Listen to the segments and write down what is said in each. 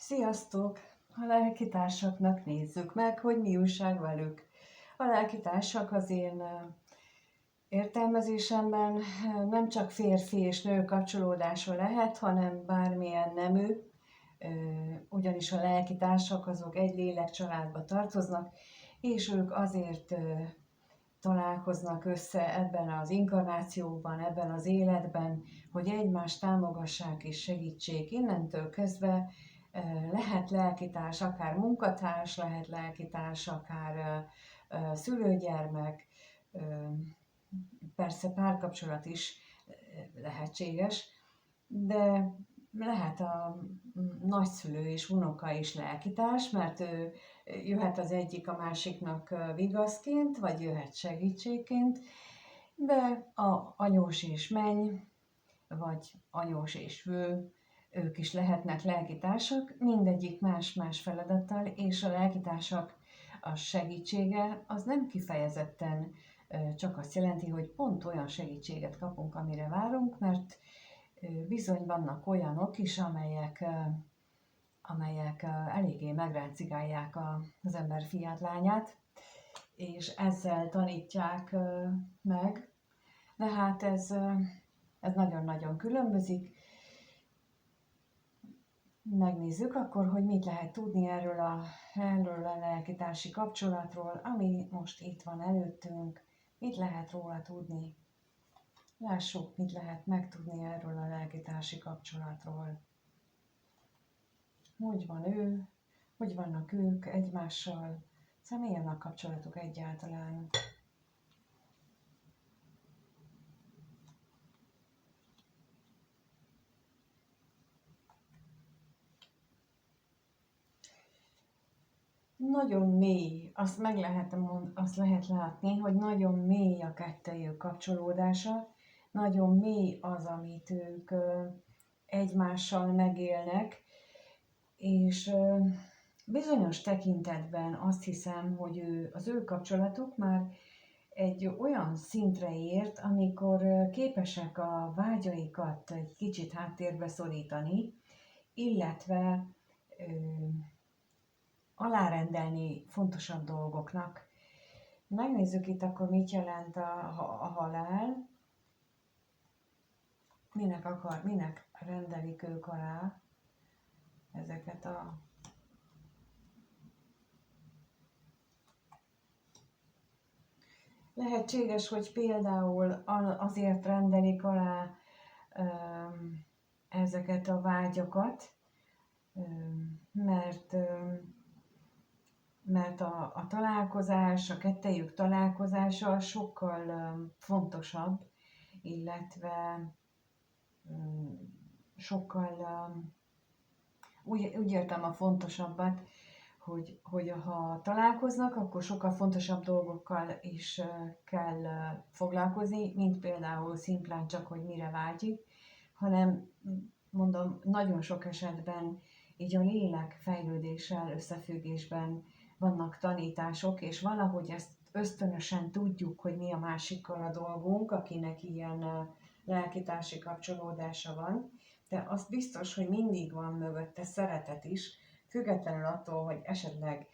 Sziasztok! A lelkitársaknak nézzük meg, hogy mi újság velük. A lelkitársak az én értelmezésemben nem csak férfi és nő kapcsolódása lehet, hanem bármilyen nemű, ugyanis a lelkitársak azok egy lélekcsaládba tartoznak, és ők azért találkoznak össze ebben az inkarnációban, ebben az életben, hogy egymást támogassák és segítsék. Innentől kezdve lehet lelkitárs, akár munkatárs, lehet lelkitárs, akár szülőgyermek, persze párkapcsolat is lehetséges, de lehet a nagyszülő és unoka is lelkitárs, mert ő jöhet az egyik a másiknak vigaszként, vagy jöhet segítségként, de a anyós és menny, vagy anyós és vő, ők is lehetnek lelkitársak, mindegyik más-más feladattal, és a lelkitársak a segítsége az nem kifejezetten csak azt jelenti, hogy pont olyan segítséget kapunk, amire várunk, mert bizony vannak olyanok is, amelyek eléggé megráncigálják az ember fiát, lányát, és ezzel tanítják meg, de hát ez nagyon-nagyon különbözik. Megnézzük akkor, hogy mit lehet tudni erről a lelkitársi kapcsolatról, ami most itt van előttünk, mit lehet róla tudni. Lássuk, mit lehet megtudni erről a lelkitársi kapcsolatról. Hogy van ő, hogy vannak ők egymással, szóval milyen a kapcsolatuk egyáltalán. Nagyon mély, azt lehet látni, hogy nagyon mély a kettejük kapcsolódása, nagyon mély az, amit ők egymással megélnek, és bizonyos tekintetben azt hiszem, hogy az ő kapcsolatuk már egy olyan szintre ért, amikor képesek a vágyaikat egy kicsit háttérbe szorítani, illetve alárendelni fontosabb dolgoknak. Megnézzük itt akkor, mit jelent a halál. Minek rendelik ők alá ezeket a lehetséges, hogy például azért rendelik alá ezeket a vágyakat, mert a találkozás, a kettejük találkozása sokkal fontosabb, illetve sokkal, úgy értem a fontosabbat, hogy ha találkoznak, akkor sokkal fontosabb dolgokkal is kell foglalkozni, mint például szimplán csak, hogy mire vágyik, hanem mondom, nagyon sok esetben így a lélek fejlődéssel összefüggésben vannak tanítások, és valahogy ezt ösztönösen tudjuk, hogy mi a másikkal a dolgunk, akinek ilyen lelkitársi kapcsolódása van, de az biztos, hogy mindig van mögötte szeretet is, függetlenül attól, hogy esetleg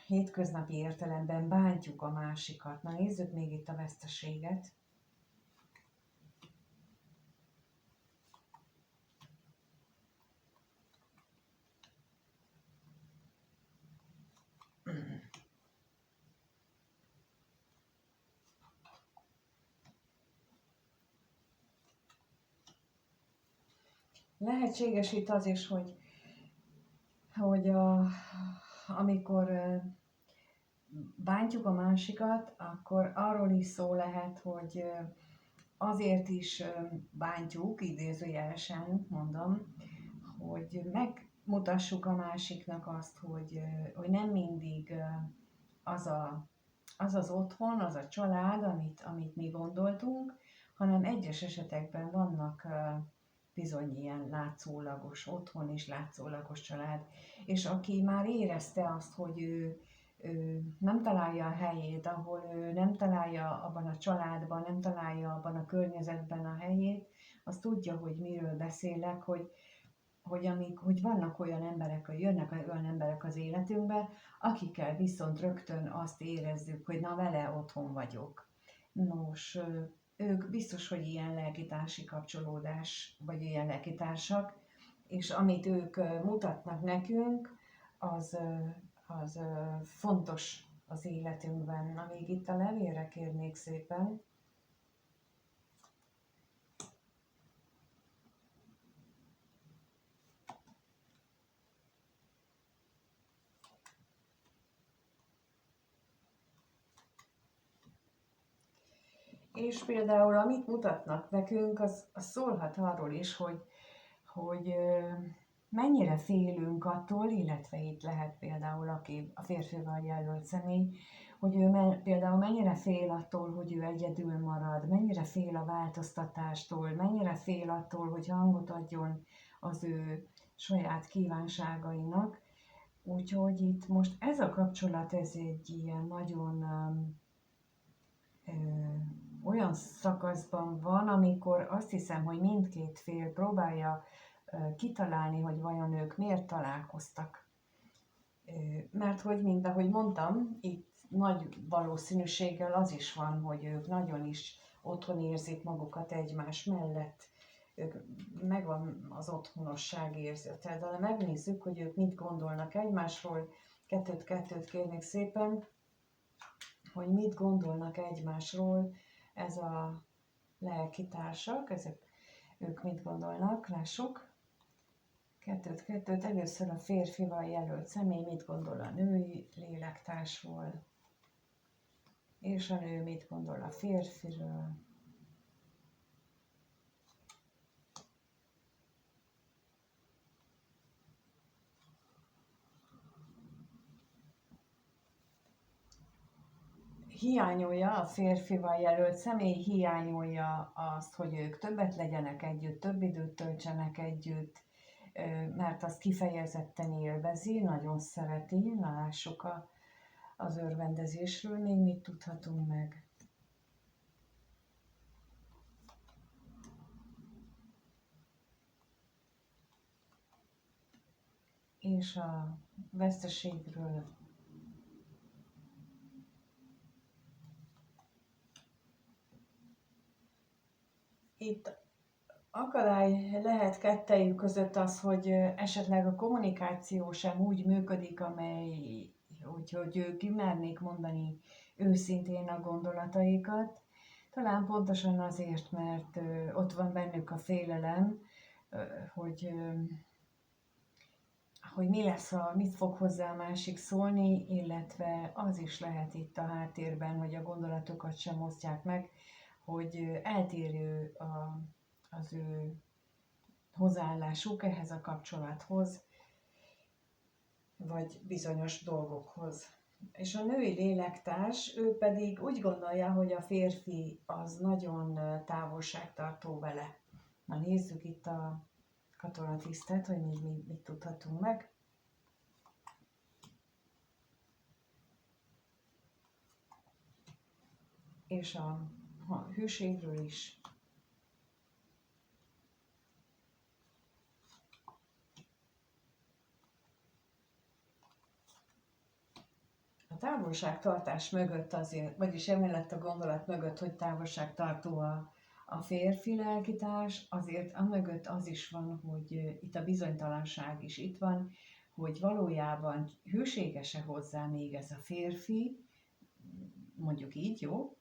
hétköznapi értelemben bántjuk a másikat. Na nézzük még itt a veszteséget. Lehetséges itt az is, hogy amikor bántjuk a másikat, akkor arról is szó lehet, hogy azért is bántjuk, idézőjelesen mondom, hogy megmutassuk a másiknak azt, hogy nem mindig az otthon, az a család, amit mi gondoltunk, hanem egyes esetekben vannak bizony ilyen látszólagos otthon és látszólagos család. És aki már érezte azt, hogy ő nem találja a helyét, ahol ő nem találja abban a családban, nem találja abban a környezetben a helyét, az tudja, hogy miről beszélek, hogy vannak olyan emberek, jönnek olyan emberek az életünkbe, akikkel viszont rögtön azt érezzük, hogy na vele otthon vagyok. Nos, ők biztos, hogy ilyen lelkitársi kapcsolódás, vagy ilyen lelkitársak, és amit ők mutatnak nekünk, az fontos az életünkben. Amíg itt a levélre kérnék szépen. És például amit mutatnak nekünk, az szólhat arról is, hogy mennyire félünk attól, illetve itt lehet például a férfival jelölt személy, hogy ő például mennyire fél attól, hogy ő egyedül marad, mennyire fél a változtatástól, mennyire fél attól, hogy hangot adjon az ő saját kívánságainak. Úgyhogy itt most ez a kapcsolat, ez egy ilyen nagyon olyan szakaszban van, amikor azt hiszem, hogy mindkét fél próbálja kitalálni, hogy vajon ők miért találkoztak. Mert hogy, mint ahogy mondtam, itt nagy valószínűséggel az is van, hogy ők nagyon is otthon érzik magukat egymás mellett, ők megvan az otthonosság érzete, de megnézzük, hogy ők mit gondolnak egymásról, kettőt kérnék szépen, hogy mit gondolnak egymásról ez a lelkitársak, ők mit gondolnak, lássuk. Kettőt, először a férfival jelölt személy mit gondol a női lélektársról, és a nő mit gondol a férfiről. Hiányolja a férfival jelölt személy, hiányolja azt, hogy ők többet legyenek együtt, több időt töltsenek együtt, mert azt kifejezetten élvezi, nagyon szereti. Lássuk az örvendezésről, még mit tudhatunk meg. És a veszteségről. Itt akadály lehet kettejük között az, hogy esetleg a kommunikáció sem úgy működik, hogy ők kimernék mondani őszintén a gondolataikat. Talán pontosan azért, mert ott van bennük a félelem, hogy mi lesz, mit fog hozzá a másik szólni, illetve az is lehet itt a háttérben, hogy a gondolatokat sem osztják meg, hogy eltérő az ő hozzáállásuk ehhez a kapcsolathoz, vagy bizonyos dolgokhoz. És a női lélektárs, ő pedig úgy gondolja, hogy a férfi az nagyon távolságtartó vele. Na nézzük itt a katonatisztet, hogy mit tudhatunk meg. És a hűségről is. A távolságtartás mögött azért, vagyis emellett a gondolat mögött, hogy távolságtartó a férfi lelkitárs, azért amögött az is van, hogy itt a bizonytalanság is itt van, hogy valójában hűséges-e hozzá még ez a férfi, mondjuk így, jó?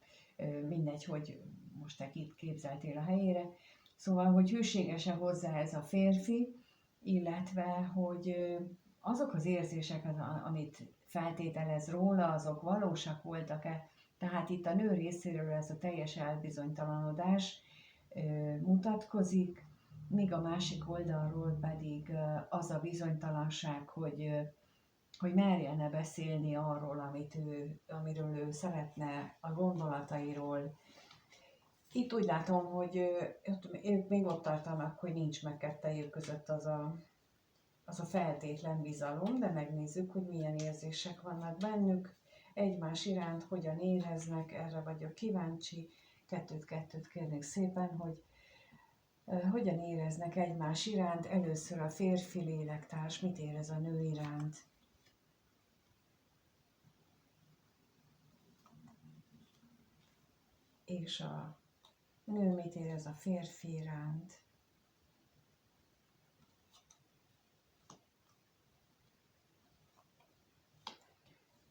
Mindegy, hogy most te itt képzeltél a helyére. Szóval, hogy hűséges-e hozzá ez a férfi, illetve, hogy azok az érzések, amit feltételez róla, azok valósak voltak-e. Tehát itt a nő részéről ez a teljes elbizonytalanodás mutatkozik, míg a másik oldalról pedig az a bizonytalanság, hogy merjen-e beszélni arról, amiről ő szeretne, a gondolatairól. Itt úgy látom, hogy ők még ott tartanak, hogy nincs meg kettejük között az a feltétlen bizalom, de megnézzük, hogy milyen érzések vannak bennük, egymás iránt hogyan éreznek, erre vagyok kíváncsi. Kettőt kérnék szépen, hogy Hogyan éreznek egymás iránt? Először a férfi lélektárs mit érez a nő iránt? És a nő mit érez a férfi iránt?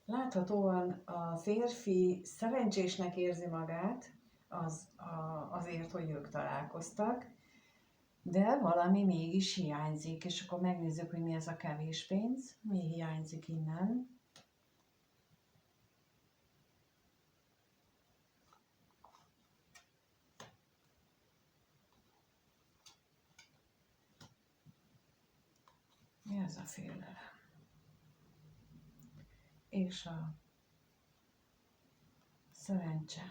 Láthatóan a férfi szerencsésnek érzi magát azért, hogy ők találkoztak, de valami mégis hiányzik, és akkor megnézzük, hogy mi ez a kevés pénz, mi hiányzik innen. Mi ez a félelem? És a szerencse.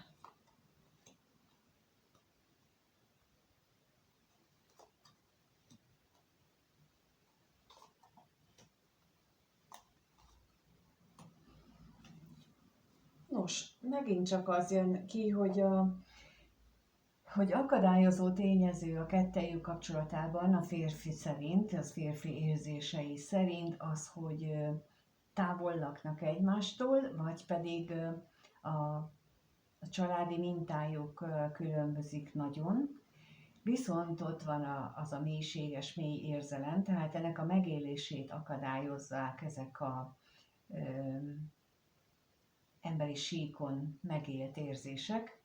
Nos, megint csak az jön ki, hogy akadályozó tényező a kettejük kapcsolatában a férfi szerint, az férfi érzései szerint az, hogy távol laknak egymástól, vagy pedig a családi mintájuk különbözik nagyon. Viszont ott van az a mélységes mély érzelem, tehát ennek a megélését akadályozzák ezek a emberi síkon megélt érzések.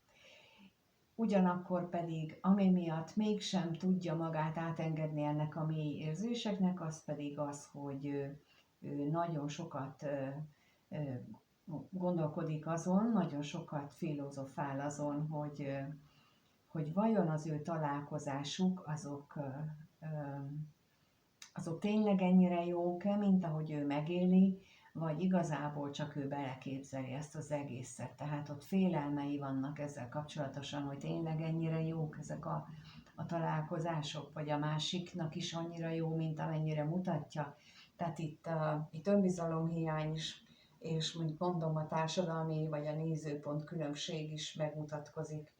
Ugyanakkor pedig, ami miatt mégsem tudja magát átengedni ennek a mély érzéseknek, az pedig az, hogy ő nagyon sokat gondolkodik azon, nagyon sokat filozofál azon, hogy vajon az ő találkozásuk, azok tényleg ennyire jók-e, mint ahogy ő megéli, vagy igazából csak ő beleképzeli ezt az egészet. Tehát ott félelmei vannak ezzel kapcsolatosan, hogy tényleg ennyire jók ezek a találkozások, vagy a másiknak is annyira jó, mint amennyire mutatja. Tehát itt önbizalomhiány is, és mint mondom, a társadalmi vagy a nézőpont különbség is megmutatkozik.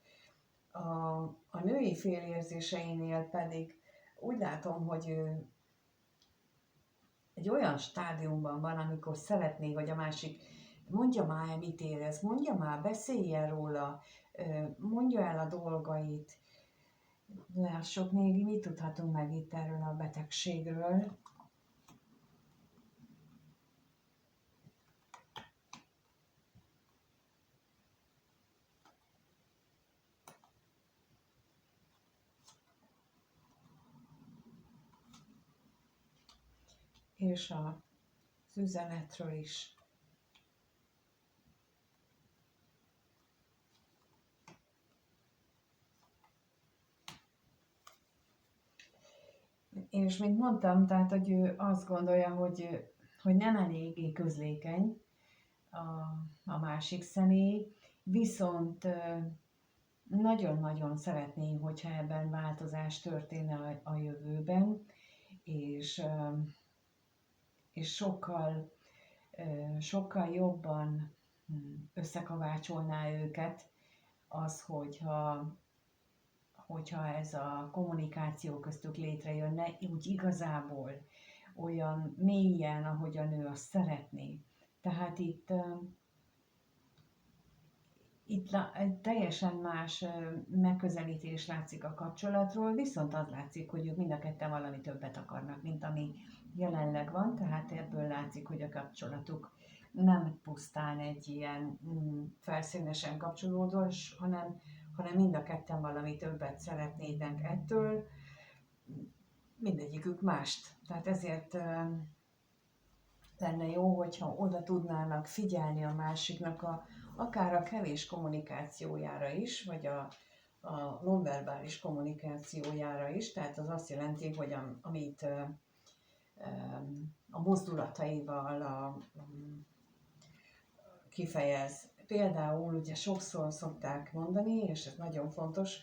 A női félérzéseinél pedig úgy látom, hogy ő egy olyan stádiumban van, amikor szeretné, hogy a másik mondja már, mit érez, mondja már, beszéljen róla, mondja el a dolgait. Lássuk még, mit tudhatunk meg itt erről a betegségről. És az üzenetről is. És mint mondtam, tehát, hogy ő azt gondolja, hogy nem eléggé közlékeny a másik személy, viszont nagyon-nagyon szeretné, hogyha ebben változás történne a jövőben, és sokkal jobban összekovácsolná őket az, hogyha ez a kommunikáció köztük létrejönne, úgy igazából olyan mélyen, ahogyan ő azt szeretné. Tehát itt egy teljesen más megközelítés látszik a kapcsolatról, viszont az látszik, hogy ők mind a ketten valami többet akarnak, mint ami jelenleg van, tehát ebből látszik, hogy a kapcsolatuk nem pusztán egy ilyen felszínesen kapcsolódós, hanem mind a ketten valami többet szeretnének ettől, mindegyikük mást. Tehát ezért lenne jó, hogyha oda tudnának figyelni a másiknak akár a kevés kommunikációjára is, vagy a nonverbális kommunikációjára is, tehát az azt jelenti, hogy amit a mozdulataival kifejez. Például ugye sokszor szokták mondani, és ez nagyon fontos,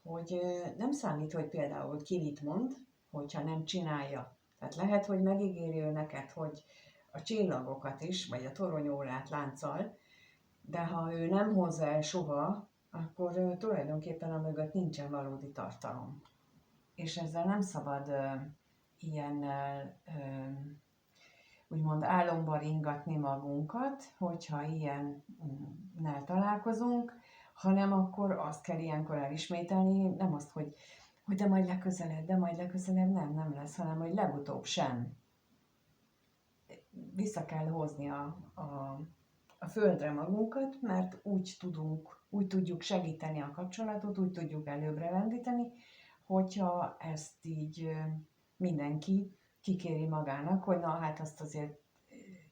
hogy nem számít, hogy például ki mit mond, hogyha nem csinálja. Tehát lehet, hogy megígéri ő neked, hogy a csillagokat is, vagy a toronyórát lánccal, de ha ő nem hozza el soha, akkor tulajdonképpen a mögött nincsen valódi tartalom. és ezzel nem szabad ilyennel úgymond álomba ringatni magunkat, hogyha ilyennel találkozunk, hanem akkor azt kell ilyenkor elismételni, nem azt, hogy de majd legközelebb nem lesz, hanem hogy legutóbb sem. Vissza kell hozni a földre magunkat, mert úgy tudjuk segíteni a kapcsolatot, úgy tudjuk előbbre lendíteni, hogyha ezt így mindenki kikéri magának, hogy na hát azt azért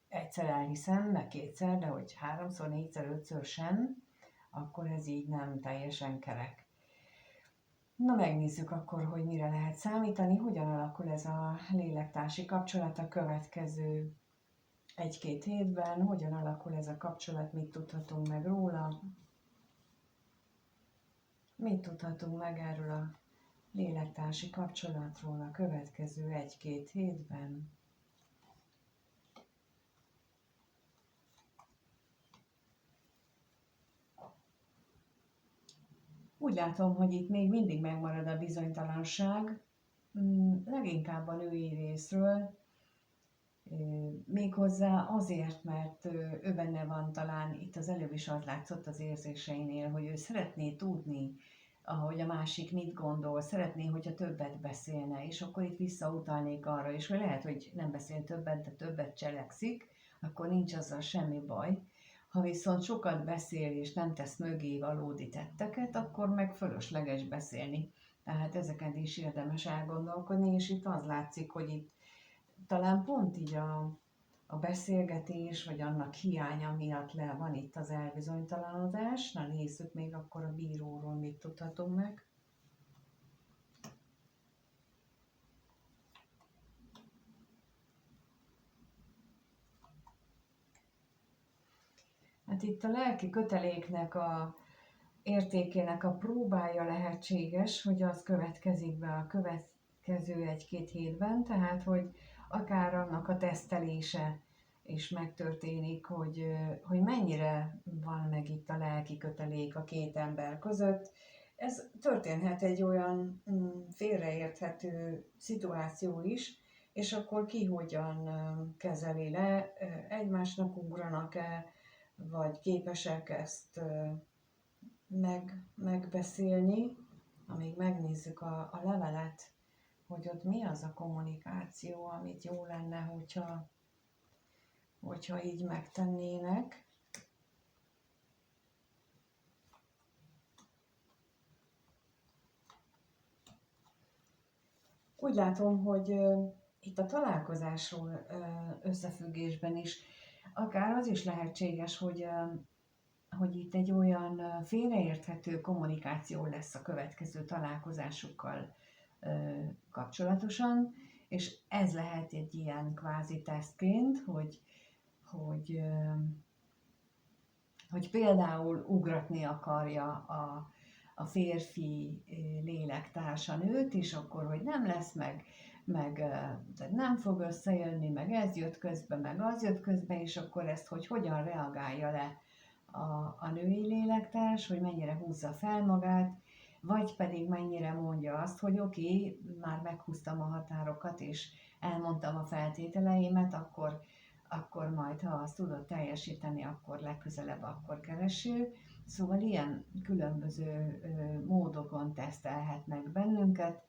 egyszer elhiszem, meg kétszer, de hogy 3-szor, 4-szer, 5-ször sem, akkor ez így nem teljesen kerek. Na megnézzük akkor, hogy mire lehet számítani, hogyan alakul ez a lélektársi kapcsolat a következő 1-2 hétben, hogyan alakul ez a kapcsolat, mit tudhatunk meg róla, mit tudhatunk meg erről a lélektársi kapcsolatról a következő 1-2 hétben. Úgy látom, hogy itt még mindig megmarad a bizonytalanság, leginkább a női részről, méghozzá azért, mert ő benne van, talán itt az előbb is az látszott az érzéseinél, hogy ő szeretné tudni, ahogy a másik mit gondol, szeretné, hogyha többet beszélne, és akkor itt visszautalnék arra is, hogy lehet, hogy nem beszél többet, de többet cselekszik, akkor nincs azzal semmi baj. Ha viszont sokat beszél és nem tesz mögé valódi tetteket, akkor meg fölösleges beszélni. Tehát ezeket is érdemes elgondolkodni, és itt az látszik, hogy itt talán pont így a beszélgetés, vagy annak hiánya miatt van itt az elbizonytalanodás. Na nézzük még akkor a bíróról, mit tudhatunk meg. Hát itt a lelki köteléknek a értékének a próbája lehetséges, hogy az következik be a következő 1-2 hétben, tehát hogy akár annak a tesztelése is megtörténik, hogy mennyire van meg itt a lelki kötelék a két ember között. Ez történhet egy olyan félreérthető szituáció is, és akkor ki hogyan kezeli le, egymásnak ugranak-e, vagy képesek ezt megbeszélni, amíg megnézzük a levelet, hogy ott mi az a kommunikáció, amit jó lenne, hogyha így megtennének. Úgy látom, hogy itt a találkozásról összefüggésben is akár az is lehetséges, hogy itt egy olyan félreérthető kommunikáció lesz a következő találkozásukkal kapcsolatosan, és ez lehet egy ilyen kvázi tesztként, hogy például ugratni akarja a férfi lélektársa nőt, és akkor, hogy nem lesz meg nem fog összejönni, meg ez jött közbe, meg az jött közbe, és akkor ezt, hogy hogyan reagálja le a női lélektárs, hogy mennyire húzza fel magát, vagy pedig mennyire mondja azt, hogy oké, már meghúztam a határokat, és elmondtam a feltételeimet, akkor majd, ha azt tudod teljesíteni, akkor legközelebb akkor keresél. Szóval ilyen különböző módokon tesztelhetnek bennünket.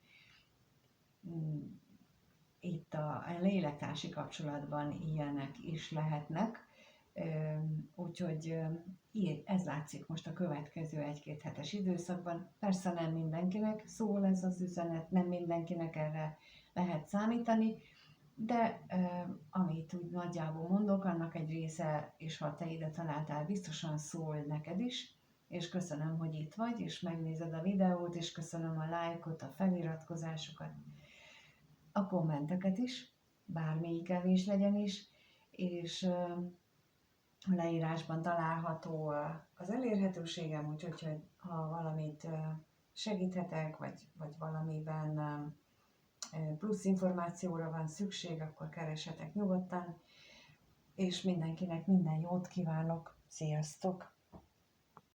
Itt a lélektársi kapcsolatban ilyenek is lehetnek, úgyhogy ez látszik most a következő 1-2 hetes időszakban. Persze nem mindenkinek szól ez az üzenet, nem mindenkinek erre lehet számítani, de amit úgy nagyjából mondok, annak egy része, és ha te ide találtál, biztosan szól neked is, és köszönöm, hogy itt vagy, és megnézed a videót, és köszönöm a lájkot, a feliratkozásokat, a kommenteket is, bármelyik kevés legyen is, és a leírásban található az elérhetőségem, úgyhogy ha valamit segíthetek, vagy valamiben plusz információra van szükség, akkor keressetek nyugodtan, és mindenkinek minden jót kívánok. Sziasztok!